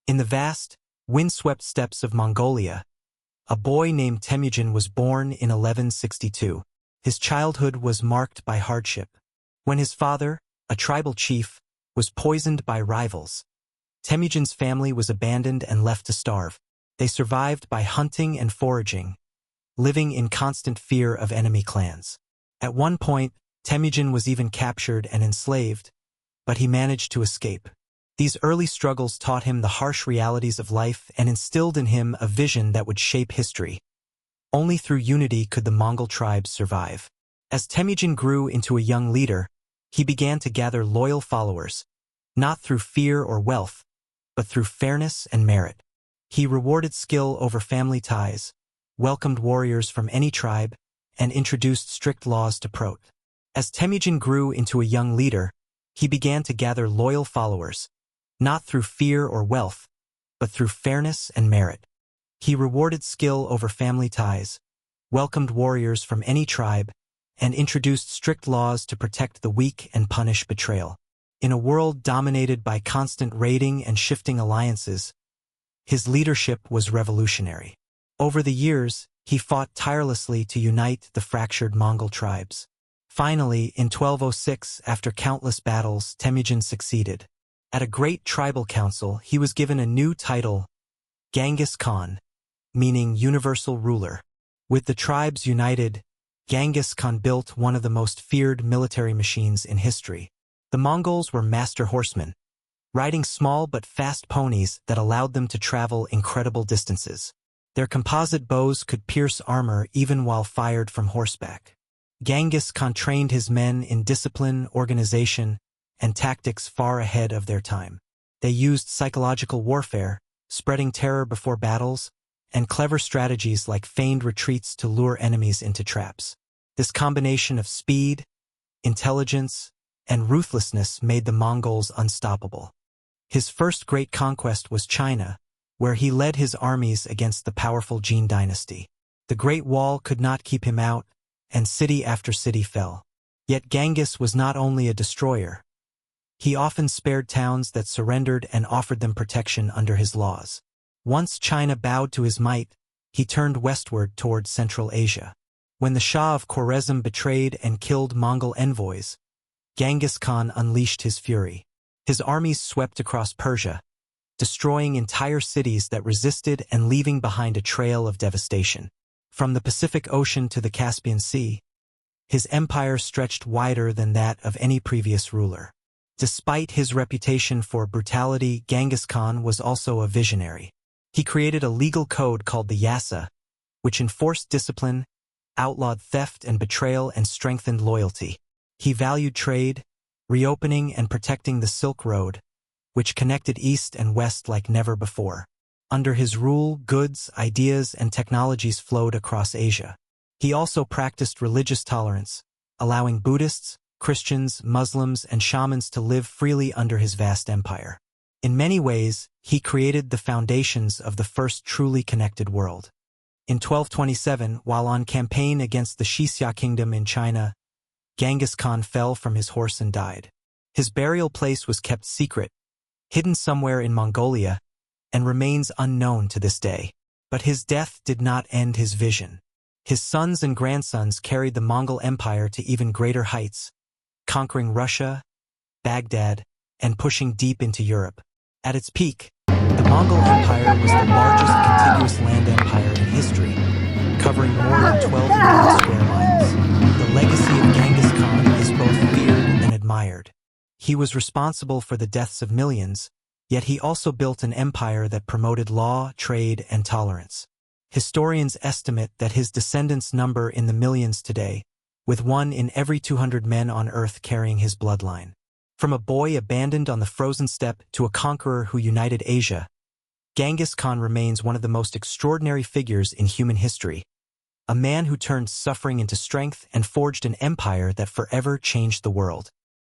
In the vast, windswept steppes of Mongolia, a boy named Temujin was born in 1162. His childhood was marked by hardship. When his father, a tribal chief, was poisoned by rivals, Temujin's family was abandoned and left to starve. They survived by hunting and foraging, living in constant fear of enemy clans. At one point, Temujin was even captured and enslaved, but he managed to escape. These early struggles taught him the harsh realities of life and instilled in him a vision that would shape history. Only through unity could the Mongol tribes survive. As Temujin grew into a young leader, he began to gather loyal followers, not through fear or wealth, but through fairness and merit. He rewarded skill over family ties, welcomed warriors from any tribe, and introduced strict laws to protect. As Temujin grew into a young leader, he began to gather loyal followers, not through fear or wealth, but through fairness and merit. He rewarded skill over family ties, welcomed warriors from any tribe, and introduced strict laws to protect the weak and punish betrayal. In a world dominated by constant raiding and shifting alliances, his leadership was revolutionary. Over the years, he fought tirelessly to unite the fractured Mongol tribes. Finally, in 1206, after countless battles, Temujin succeeded. At a great tribal council, he was given a new title, Genghis Khan, meaning universal ruler. With the tribes united, Genghis Khan built one of the most feared military machines in history. The Mongols were master horsemen, riding small but fast ponies that allowed them to travel incredible distances. Their composite bows could pierce armor even while fired from horseback. Genghis Khan trained his men in discipline, organization, and tactics far ahead of their time. They used psychological warfare, spreading terror before battles, and clever strategies like feigned retreats to lure enemies into traps. This combination of speed, intelligence, and ruthlessness made the Mongols unstoppable. His first great conquest was China, where he led his armies against the powerful Jin dynasty. The Great Wall could not keep him out, and city after city fell. Yet Genghis was not only a destroyer. He often spared towns that surrendered and offered them protection under his laws. Once China bowed to his might, he turned westward toward Central Asia. When the Shah of Khwarezm betrayed and killed Mongol envoys, Genghis Khan unleashed his fury. His armies swept across Persia, destroying entire cities that resisted and leaving behind a trail of devastation. From the Pacific Ocean to the Caspian Sea, his empire stretched wider than that of any previous ruler. Despite his reputation for brutality, Genghis Khan was also a visionary. He created a legal code called the Yasa, which enforced discipline, outlawed theft and betrayal, and strengthened loyalty. He valued trade, reopening and protecting the Silk Road, which connected East and West like never before. Under his rule, goods, ideas, and technologies flowed across Asia. He also practiced religious tolerance, allowing Buddhists, Christians, Muslims, and shamans to live freely under his vast empire. In many ways, he created the foundations of the first truly connected world. In 1227, while on campaign against the Xia kingdom in China, Genghis Khan fell from his horse and died. His burial place was kept secret, hidden somewhere in Mongolia, and remains unknown to this day. But his death did not end his vision. His sons and grandsons carried the Mongol Empire to even greater heights, conquering Russia, Baghdad, and pushing deep into Europe. At its peak, the Mongol Empire was the largest contiguous land empire in history, covering more than 12 million square miles. The legacy of Genghis Khan is both feared and admired. He was responsible for the deaths of millions, yet he also built an empire that promoted law, trade, and tolerance. Historians estimate that his descendants number in the millions today, with 1 in every 200 men on Earth carrying his bloodline. From a boy abandoned on the frozen steppe to a conqueror who united Asia, Genghis Khan remains one of the most extraordinary figures in human history, a man who turned suffering into strength and forged an empire that forever changed the world.